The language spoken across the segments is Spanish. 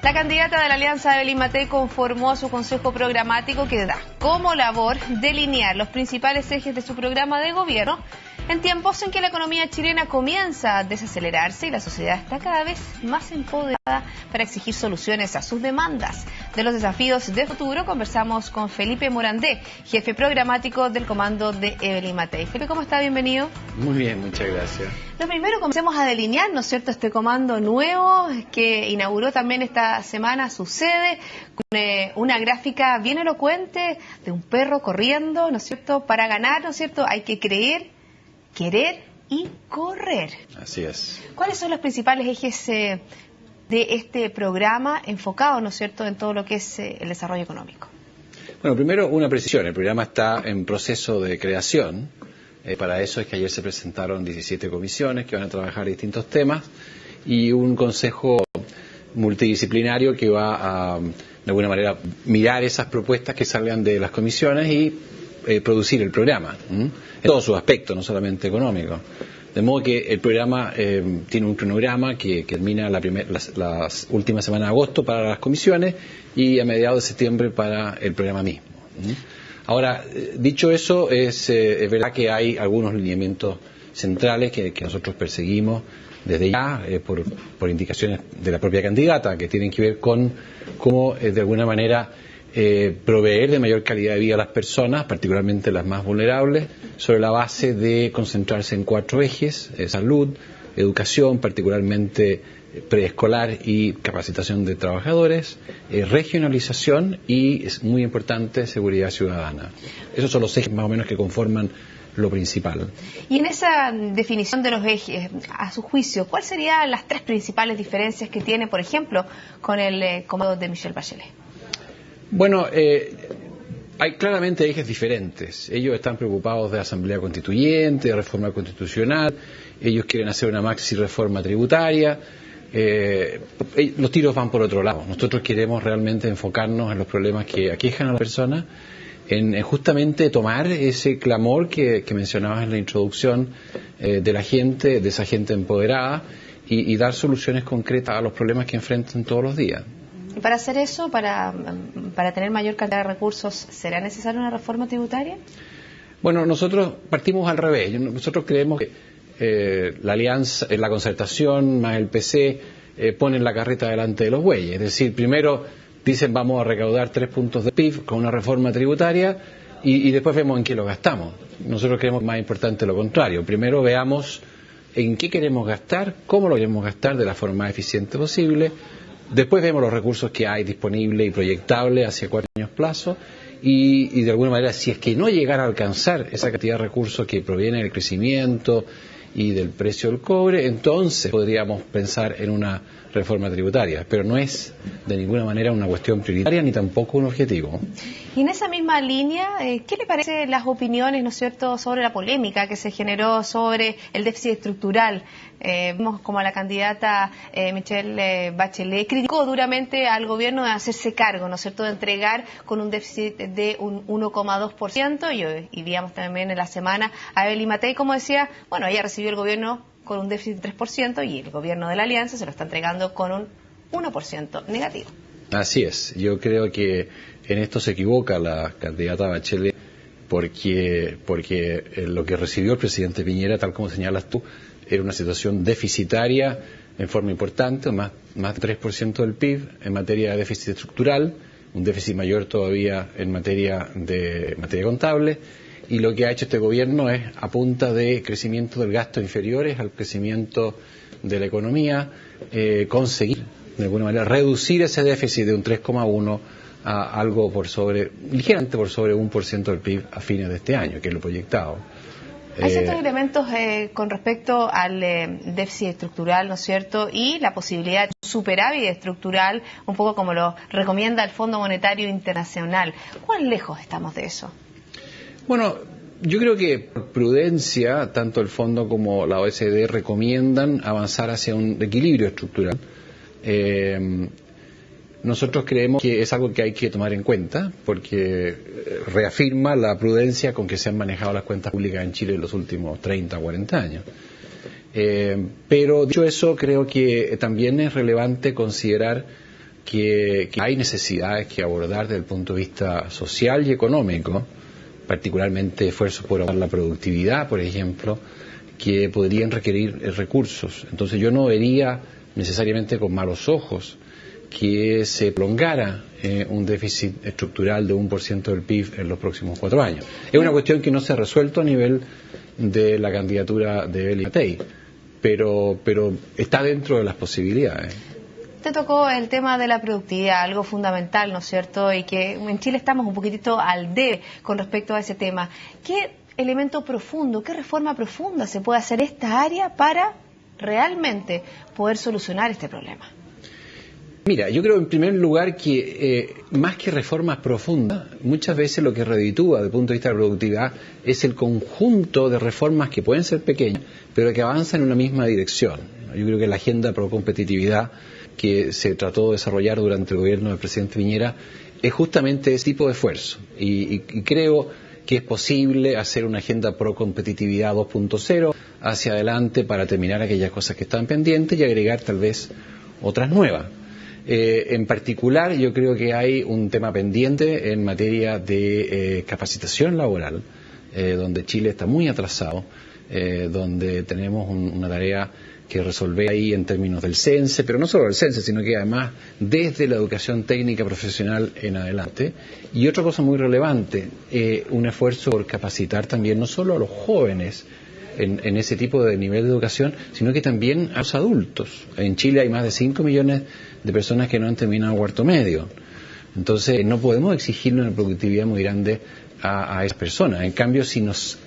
La candidata de la Alianza, Evelyn Matei, conformó su consejo programático que da como labor delinear los principales ejes de su programa de gobierno en tiempos en que la economía chilena comienza a desacelerarse y la sociedad está cada vez más empoderada para exigir soluciones a sus demandas. De los desafíos de futuro conversamos con Felipe Morandé, jefe programático del comando de Evelyn Matei. Felipe, ¿cómo está? Bienvenido. Muy bien, muchas gracias. Lo primero, comencemos a delinear, ¿no es cierto?, este comando nuevo que inauguró también esta semana su sede, con una gráfica bien elocuente de un perro corriendo, ¿no es cierto?, para ganar, ¿no es cierto?, hay que creer, querer y correr. Así es. ¿Cuáles son los principales ejes de este programa enfocado, ¿no es cierto?, en todo lo que es el desarrollo económico? Bueno, primero una precisión, el programa está en proceso de creación. Para eso es que ayer se presentaron 17 comisiones que van a trabajar distintos temas y un consejo multidisciplinario que va a, de alguna manera, mirar esas propuestas que salgan de las comisiones y producir el programa, en todos sus aspectos, no solamente económico. De modo que el programa tiene un cronograma que termina las últimas semanas de agosto para las comisiones y a mediados de septiembre para el programa mismo. Ahora, dicho eso, es verdad que hay algunos lineamientos centrales que nosotros perseguimos desde ya, por indicaciones de la propia candidata, que tienen que ver con cómo, de alguna manera, proveer de mayor calidad de vida a las personas, particularmente las más vulnerables, sobre la base de concentrarse en 4 ejes: salud, educación, particularmente preescolar y capacitación de trabajadores, regionalización y, es muy importante, seguridad ciudadana. Esos son los ejes más o menos que conforman lo principal. Y en esa definición de los ejes, a su juicio, ¿cuáles serían las 3 principales diferencias que tiene, por ejemplo, con el comando de Michelle Bachelet? Bueno, hay claramente ejes diferentes. Ellos están preocupados de asamblea constituyente, de reforma constitucional, ellos quieren hacer una maxi reforma tributaria. Los tiros van por otro lado. Nosotros queremos realmente enfocarnos en los problemas que aquejan a la persona, en justamente tomar ese clamor que mencionabas en la introducción de la gente, de esa gente empoderada, y dar soluciones concretas a los problemas que enfrentan todos los días. Y para hacer eso, para tener mayor cantidad de recursos, ¿será necesaria una reforma tributaria? Bueno, nosotros partimos al revés. Nosotros creemos que la alianza, la concertación más el PC ponen la carreta delante de los bueyes. Es decir, primero dicen vamos a recaudar 3 puntos de PIB con una reforma tributaria y después vemos en qué lo gastamos. Nosotros creemos más importante lo contrario. Primero veamos en qué queremos gastar, cómo lo queremos gastar de la forma más eficiente posible. Después vemos los recursos que hay disponibles y proyectables hacia 4 años plazo y de alguna manera, si es que no llegara a alcanzar esa cantidad de recursos que proviene del crecimiento y del precio del cobre, entonces podríamos pensar en una reforma tributaria, pero no es de ninguna manera una cuestión prioritaria ni tampoco un objetivo. Y en esa misma línea, ¿qué le parecen las opiniones, ¿no es cierto?, sobre la polémica que se generó sobre el déficit estructural? Vimos como la candidata Michelle Bachelet criticó duramente al gobierno de hacerse cargo, ¿no es cierto?, de entregar con un déficit de un 1,2%, y digamos también en la semana a Evelyn Matei, como decía, bueno, ella recibió el gobierno con un déficit de 3% y el gobierno de la Alianza se lo está entregando con un 1% negativo. Así es, yo creo que en esto se equivoca la candidata Bachelet porque lo que recibió el presidente Piñera, tal como señalas tú, era una situación deficitaria en forma importante, más de 3% del PIB en materia de déficit estructural, un déficit mayor todavía en materia contable, y lo que ha hecho este gobierno es, a punta de crecimiento del gasto inferiores al crecimiento de la economía, conseguir de alguna manera reducir ese déficit de un 3,1 a algo ligeramente por sobre 1% del PIB a fines de este año, que es lo proyectado. Hay ciertos elementos con respecto al déficit estructural, ¿no es cierto?, y la posibilidad de un superávit estructural, un poco como lo recomienda el Fondo Monetario Internacional. ¿Cuán lejos estamos de eso? Bueno, yo creo que por prudencia, tanto el Fondo como la OECD recomiendan avanzar hacia un equilibrio estructural. Nosotros creemos que es algo que hay que tomar en cuenta porque reafirma la prudencia con que se han manejado las cuentas públicas en Chile en los últimos 30 o 40 años. Pero dicho eso, creo que también es relevante considerar que hay necesidades que abordar desde el punto de vista social y económico, particularmente esfuerzos por aumentar la productividad, por ejemplo, que podrían requerir recursos. Entonces yo no vería necesariamente con malos ojos que se prolongara un déficit estructural de 1% del PIB en los próximos 4 años. Es una cuestión que no se ha resuelto a nivel de la candidatura de Eli Matei, pero está dentro de las posibilidades. Te tocó el tema de la productividad, algo fundamental, ¿no es cierto? Y que en Chile estamos un poquitito al debe con respecto a ese tema. ¿Qué elemento profundo, qué reforma profunda se puede hacer en esta área para realmente poder solucionar este problema? Mira, yo creo en primer lugar que más que reformas profundas, muchas veces lo que reditúa desde el punto de vista de la productividad es el conjunto de reformas que pueden ser pequeñas, pero que avanzan en una misma dirección. Yo creo que la agenda pro competitividad que se trató de desarrollar durante el gobierno del presidente Piñera es justamente ese tipo de esfuerzo. Y creo que es posible hacer una agenda pro competitividad 2.0 hacia adelante para terminar aquellas cosas que están pendientes y agregar tal vez otras nuevas. En particular, yo creo que hay un tema pendiente en materia de capacitación laboral, donde Chile está muy atrasado, donde tenemos una tarea que resolver ahí en términos del CENSE, pero no solo del CENSE, sino que además desde la educación técnica profesional en adelante. Y otra cosa muy relevante, un esfuerzo por capacitar también no solo a los jóvenes en ese tipo de nivel de educación, sino que también a los adultos. En Chile hay más de 5 millones de personas que no han terminado cuarto medio. Entonces no podemos exigirle una productividad muy grande a esas personas. En cambio, si nos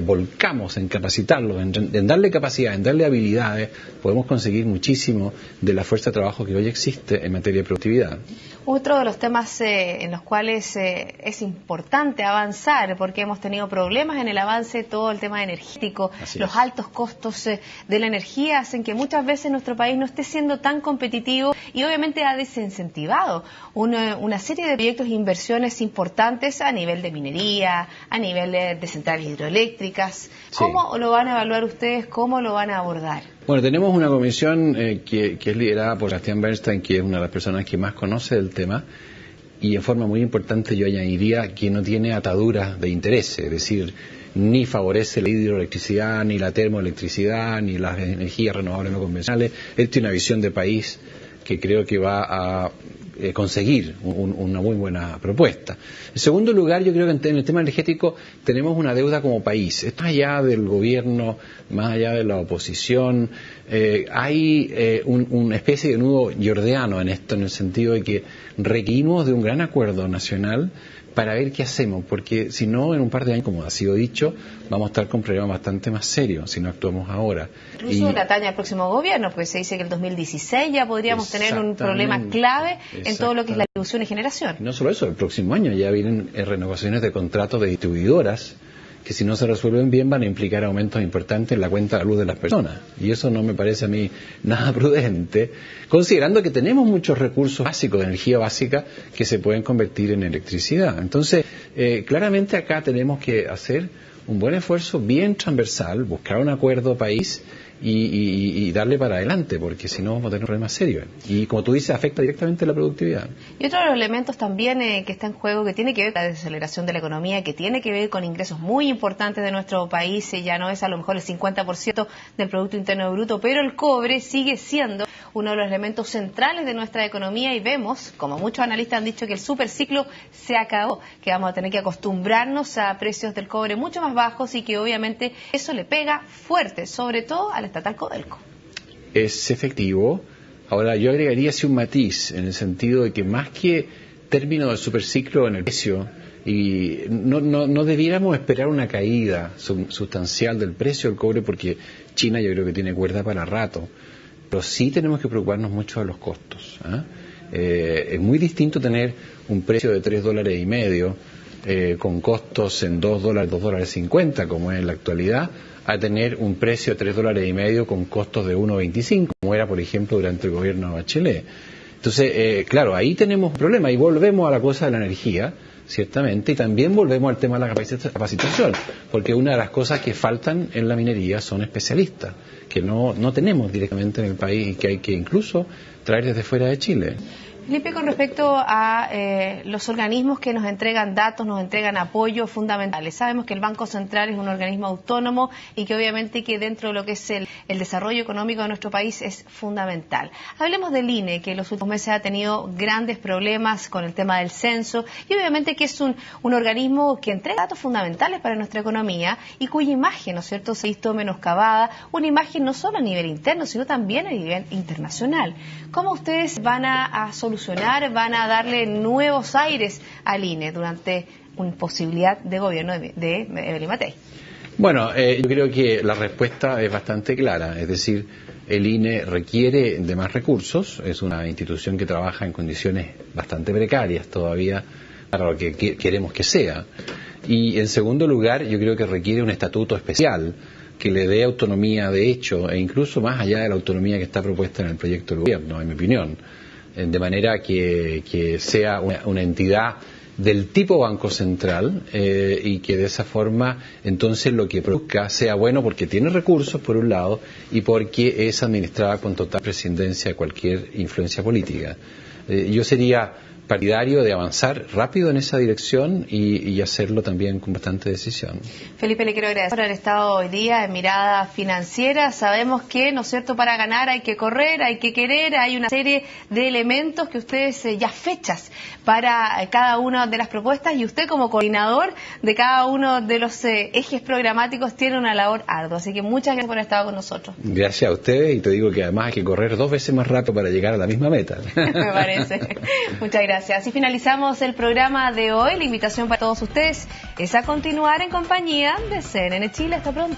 volcamos en capacitarlos, en darle capacidad, en darle habilidades, podemos conseguir muchísimo de la fuerza de trabajo que hoy existe en materia de productividad. Otro de los temas en los cuales es importante avanzar, porque hemos tenido problemas en el avance, todo el tema energético, los altos costos de la energía hacen que muchas veces nuestro país no esté siendo tan competitivo y obviamente ha desincentivado una serie de proyectos e inversiones importantes a nivel de minería, a nivel de centrales hidroeléctricas. ¿Cómo lo van a evaluar ustedes? ¿Cómo lo van a abordar? Bueno, tenemos una comisión que es liderada por Sebastián Bernstein, que es una de las personas que más conoce del tema, y en forma muy importante yo añadiría que no tiene ataduras de interés, es decir, ni favorece la hidroelectricidad, ni la termoelectricidad, ni las energías renovables no convencionales. Él tiene una visión de país que creo que va a conseguir una muy buena propuesta. En segundo lugar, yo creo que en el tema energético tenemos una deuda como país. Más allá del gobierno, más allá de la oposición, hay una especie de nudo gordiano en esto, en el sentido de que requerimos de un gran acuerdo nacional para ver qué hacemos, porque si no, en un par de años, como ha sido dicho, vamos a estar con problemas bastante más serios si no actuamos ahora. Incluso le atañe al próximo gobierno, porque se dice que en el 2016 ya podríamos tener un problema clave en todo lo que es la distribución y generación. No solo eso, el próximo año ya vienen renovaciones de contratos de distribuidoras que si no se resuelven bien van a implicar aumentos importantes en la cuenta de luz de las personas. Y eso no me parece a mí nada prudente, considerando que tenemos muchos recursos básicos de energía básica que se pueden convertir en electricidad. Entonces, claramente acá tenemos que hacer un buen esfuerzo bien transversal, buscar un acuerdo país y darle para adelante, porque si no vamos a tener un problema serio. Y como tú dices, afecta directamente la productividad. Y otro de los elementos también que está en juego, que tiene que ver con la desaceleración de la economía, que tiene que ver con ingresos muy importantes de nuestro país, ya no es a lo mejor el 50% del Producto Interno Bruto, pero el cobre sigue siendo uno de los elementos centrales de nuestra economía y vemos, como muchos analistas han dicho, que el superciclo se acabó, que vamos a tener que acostumbrarnos a precios del cobre mucho más bajos y que obviamente eso le pega fuerte, sobre todo a la estatal Codelco. Es efectivo. Ahora yo agregaría así un matiz, en el sentido de que más que término del superciclo en el precio, y no debiéramos esperar una caída sustancial del precio del cobre, porque China yo creo que tiene cuerda para rato, pero sí tenemos que preocuparnos mucho de los costos. Es muy distinto tener un precio de $3.50 con costos en $2, $2.50 como es en la actualidad, a tener un precio de $3.50 con costos de 1.25, como era por ejemplo durante el gobierno de Bachelet. Entonces, claro, ahí tenemos un problema y volvemos a la cosa de la energía, ciertamente, y también volvemos al tema de la capacitación, porque una de las cosas que faltan en la minería son especialistas, que no tenemos directamente en el país y que hay que incluso traer desde fuera de Chile. Felipe, con respecto a los organismos que nos entregan datos, nos entregan apoyo fundamentales. Sabemos que el Banco Central es un organismo autónomo y que obviamente que dentro de lo que es el desarrollo económico de nuestro país es fundamental. Hablemos del INE, que en los últimos meses ha tenido grandes problemas con el tema del censo y obviamente que es un organismo que entrega datos fundamentales para nuestra economía y cuya imagen, ¿no es cierto?, se ha visto menoscabada, una imagen no solo a nivel interno, sino también a nivel internacional. ¿Cómo ustedes van a solucionar, van a darle nuevos aires al INE durante una posibilidad de gobierno de Evelyn Matei? Bueno, yo creo que la respuesta es bastante clara, es decir, el INE requiere de más recursos, es una institución que trabaja en condiciones bastante precarias todavía para lo que queremos que sea. Y en segundo lugar, yo creo que requiere un estatuto especial que le dé autonomía de hecho e incluso más allá de la autonomía que está propuesta en el proyecto del gobierno, en mi opinión, de manera que sea una entidad del tipo Banco Central y que de esa forma entonces lo que produzca sea bueno porque tiene recursos por un lado y porque es administrada con total prescindencia de cualquier influencia política. Yo sería partidario de avanzar rápido en esa dirección y hacerlo también con bastante decisión. Felipe, le quiero agradecer por haber estado hoy día en Mirada Financiera. Sabemos que, ¿no es cierto?, para ganar hay que correr, hay que querer, hay una serie de elementos que ustedes ya fechas para cada una de las propuestas y usted como coordinador de cada uno de los ejes programáticos tiene una labor ardua. Así que muchas gracias por haber estado con nosotros. Gracias a ustedes y te digo que además hay que correr 2 veces más rápido para llegar a la misma meta. Me parece. Muchas gracias. Así finalizamos el programa de hoy. La invitación para todos ustedes es a continuar en compañía de CNN Chile. Hasta pronto.